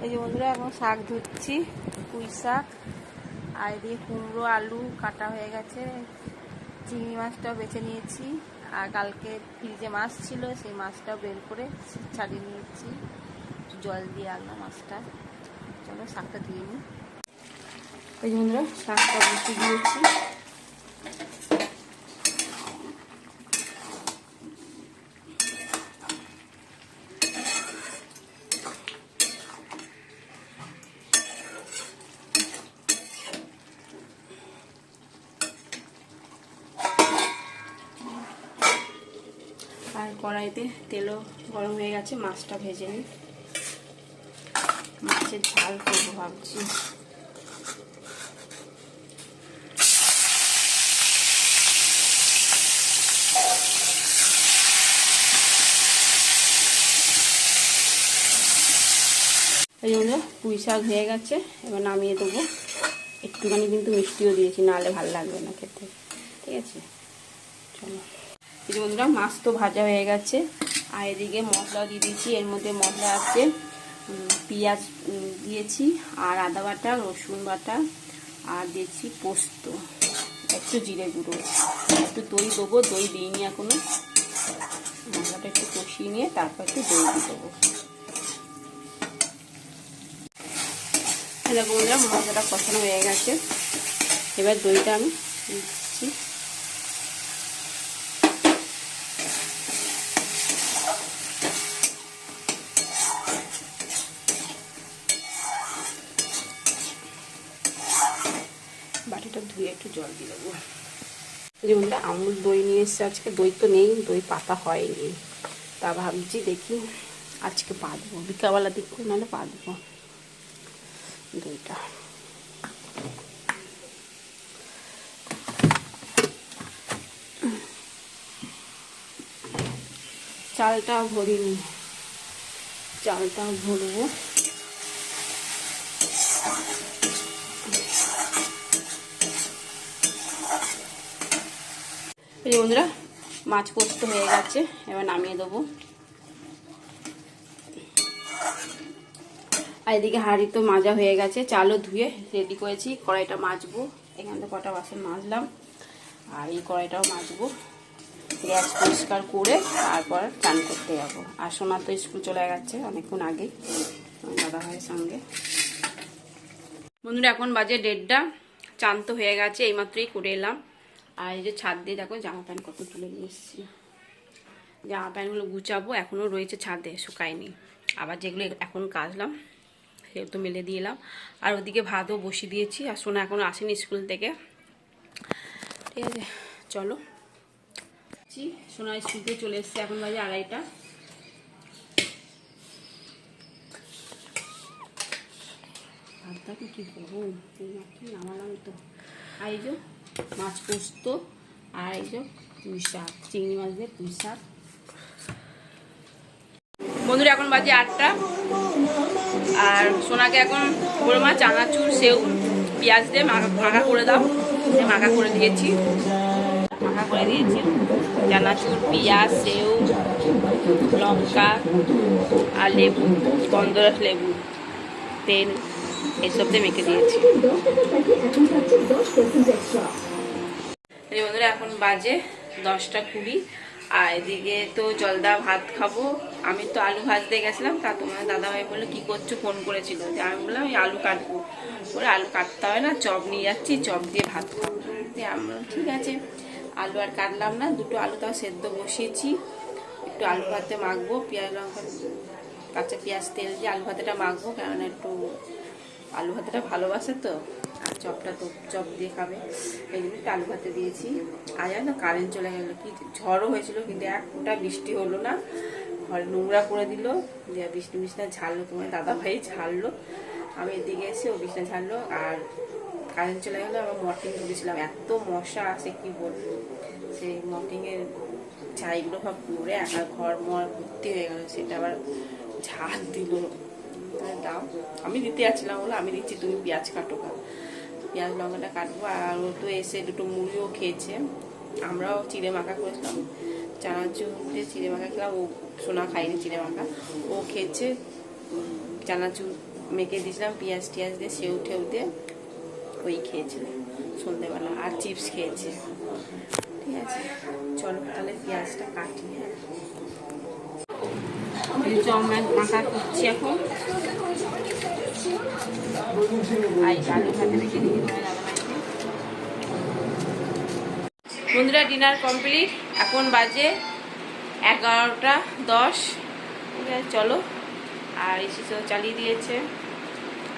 এই যে বন্ধুরা এখন শাক ধুচ্ছি, পুঁই শাক, আর এদিকে কুমড়ো আলু কাটা হয়ে গেছে, চিংড়ি মাছটাও বেছে নিয়েছি, আর কালকে ফ্রিজে মাছ ছিল সেই মাছটাও বের করে ছাড়িয়ে নিয়েছি, জল দিয়ে আনলাম মাছটা। চলো শাকটা ধুয়ে নিই। এই যে বন্ধুরা শাকটা বসে দিয়েছি। আর কড়াইতে তেলও গরম হয়ে গেছে, মাছটা ভেজে নিই। মাছের ঝাল করবো ভাবছি। এই জন্য পুঁই শাক হয়ে গেছে, এবার নামিয়ে দেবো। একটুখানি কিন্তু মিষ্টিও দিয়েছি, নাহলে ভালো লাগবে না খেতে, ঠিক আছে। চলো, এই যে বন্ধুরা মাছ তো ভাজা হয়ে গেছে, আর এদিকে মশলা দিয়ে দিয়েছি। এর মধ্যে মশলা আছে পেঁয়াজ দিয়েছি, আর আদা বাটা, রসুন বাটা, আর দিয়েছি পোস্ত, একটু জিরে গুঁড়ো, একটু দই দেবো। দই দিইনি এখনো। মশলাটা একটু কষিয়ে নিয়ে তারপর একটু দই দিয়ে দেবো। দেখো বন্ধুরা মশলাটা কষানো হয়ে গেছে, এবার দইটা আমি দিচ্ছি। বাটিটা ধুয়ে একটু জল দিয়ে দেবো। যে বন্ধুরা আমুল দই নিয়ে এসছে আজকে। দই তো নেই, দই পাতা হয়নি, তা ভাবছি দেখি আজকে পা দেবো, বিকালবেলা দেখবো, নাহলে পা দেবো দইটা। চালটা ভরিনি, চালটা ভরবো। এই বন্ধুরা মাছ পোস্ত হয়ে গেছে, এবার নামিয়ে দেবো। আর এদিকে হাঁড়ি তো মাজা হয়ে গেছে, চালও ধুয়ে রেডি করেছি। কড়াইটা মাজবো, এখান থেকে কটা বাসন মাজলাম, আর এই কড়াইটাও মাজবো। গ্যাস পরিষ্কার করে তারপর চান করতে যাবো। আর সোনা তো স্কুল চলে গেছে অনেকক্ষণ আগে দাদা ভাইয়ের সঙ্গে। বন্ধুরা এখন বাজে 1:30, চান তো হয়ে গেছে, এইমাত্রই করে এলাম। আর এই যে ছাদ দিয়ে দেখো জামা প্যান্ট কত তুলে নিয়ে এসেছি। জামা প্যান্টগুলো গুছাবো, এখনও রয়েছে ছাদে, শুকায়নি। আবার যেগুলো এখন কাচলাম সেগুলো তো মেলে দিয়ে এলাম। আর ওদিকে ভাতও বসিয়ে দিয়েছি, আর সোনা এখনও আসেনি স্কুল থেকে, ঠিক আছে। চলো, সোনা স্কুল থেকে চলে এসছে, এখন বাজে 2:30। ভাতটা তো কি গরম, নামালাম তো। আর এই যে মাছ পোস্ত, আর এই যে পুঁই শাক, চিংড়ি মাছ দিয়ে পুঁই শাক। বন্ধুরা এখন বাজে 8টা, আর সোনাকে এখন বড় মা চানাচুর, সেউ, পেঁয়াজ দিয়ে মাখা করে দাও। মাখা করে দিয়েছি, চানাচুর, পেঁয়াজ, সেউ, লঙ্কা আর লেবু, গন্ধরাস লেবু, তেল, এসব দিয়ে মেখে দিয়েছি। এই বন্ধুরা এখন বাজে 10:20, আর এদিকে তো জলদা ভাত খাবো। আমি তো আলু ভাজতে গেছিলাম, তা তোমার দাদাভাই বললো কি করছো, ফোন করেছিল। যে আমি বললাম ওই আলু কাটবো, ওরা আলু কাটতে হয় না, চপ নিয়ে যাচ্ছি, চপ দিয়ে ভাত খাবো। দিয়ে আমি বললাম ঠিক আছে। আলু আর কাটলাম না, দুটো আলু তাও সেদ্ধ বসিয়েছি। একটু আলু ভাতে মাখবো, পেঁয়াজ লঙ্কা কাঁচা পেঁয়াজ তেল দিয়ে আলু ভাতেটা মাখবো, কেননা একটু আলু ভাতেটা ভালোবাসে তো, আর চপটা তো চপ দিয়ে খাবে, এই জন্য একটু আলু ভাতে দিয়েছি। আর জানো তো কারেন্ট চলে গেলো, কি ঝড়ও হয়েছিল কিন্তু এক ফোঁটা বৃষ্টি হলো না, ঘরে নোংরা করে দিল, দিয়ে বিছনা ঝাড়লো, তোমার দাদাভাই ঝাড়লো, আমি এদিকে এসে ও বিছনা ঝাড়লো, আর কারেন্ট চলে গেলো। আবার মর্টিন ঢুকেছিলাম, এত মশা আসে কি বলবো, সেই মর্টিনের ছাইগুলো সব পরে একা ঘর মর ভর্তি হয়ে গেল, সেটা আবার ঝাড় দিল। দাও, আমি দিতে যাচ্ছিলাম, বলো আমি দিচ্ছি, তুমি পেঁয়াজ কাটো, পেঁয়াজ লঙ্কাটা কাটবো। আর ও তো এসে দুটো মুড়িও খেয়েছে, আমরাও চিড়ে মাখা করেছিলাম, চানাচুর দিয়ে চিড়ে মাখা খেলাম। ও সোনা খাইনি চিড়ে মাখা, ও খেয়েছে চানাচুর মেখে দিয়েছিলাম পেঁয়াজ টিয়াজ দিয়ে, সেউ ঠেউ দিয়ে ওই খেয়েছিল সন্ধ্যেবেলা, আর চিপস খেয়েছে। ঠিক আছে, চলো তাহলে পেঁয়াজটা কাটি। হ্যাঁ, মাথা করছি এখন। বন্ধুরা ডিনার কমপ্লিট, এখন বাজে 11:10। ঠিক আছে, চলো। আর এসি তো চালিয়ে দিয়েছে,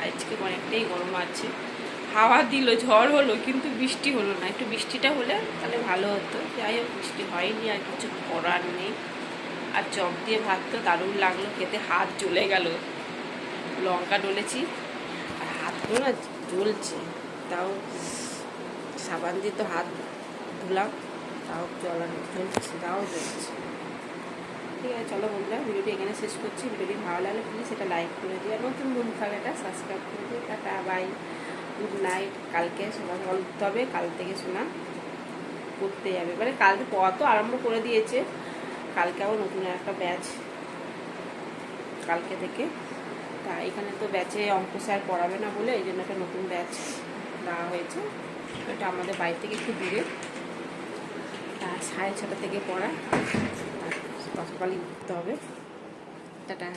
আজকে অনেকটাই গরম আছে। হাওয়া দিল, ঝড় হলো, কিন্তু বৃষ্টি হলো না। একটু বৃষ্টিটা হলে তাহলে ভালো হতো, যাই হোক বৃষ্টি হয়নি, আর কিছু করার নেই। আর চপ দিয়ে ভাত তো দারুণ লাগলো খেতে, হাত জ্বলে গেল। লঙ্কা ডলেছি আর হাতগুলো না জ্বলছে, তাও সাবান দিয়ে তো হাত ধুলাম, তাও জ্বলছে, তাও জ্বলছে। ঠিক আছে, চলো বন্ধুরা, ভিডিওটি এখানে শেষ করছি। ভিডিওটি ভালো লাগলে প্লিজ সেটা লাইক করে দিও, আর নতুন বন্ধু থাকলে এটা সাবস্ক্রাইব করে দিও। Tata, bye, good night. কালকে সকাল সকাল উঠতে হবে, কাল থেকে শোনা করতে যাবে, মানে কালকে পড়া তো আরম্ভ করে দিয়েছে, কালকে আবার নতুন একটা ব্যাচ কালকে থেকে। তা এখানে তো ব্যাচে অঙ্ক স্যার পড়াবে না বলে এই জন্য একটা নতুন ব্যাচ দেওয়া হয়েছে। এটা আমাদের বাড়ি থেকে একটু দূরে, তা 6:30 থেকে পড়া, সকালই উঠতে হবে। টাটা।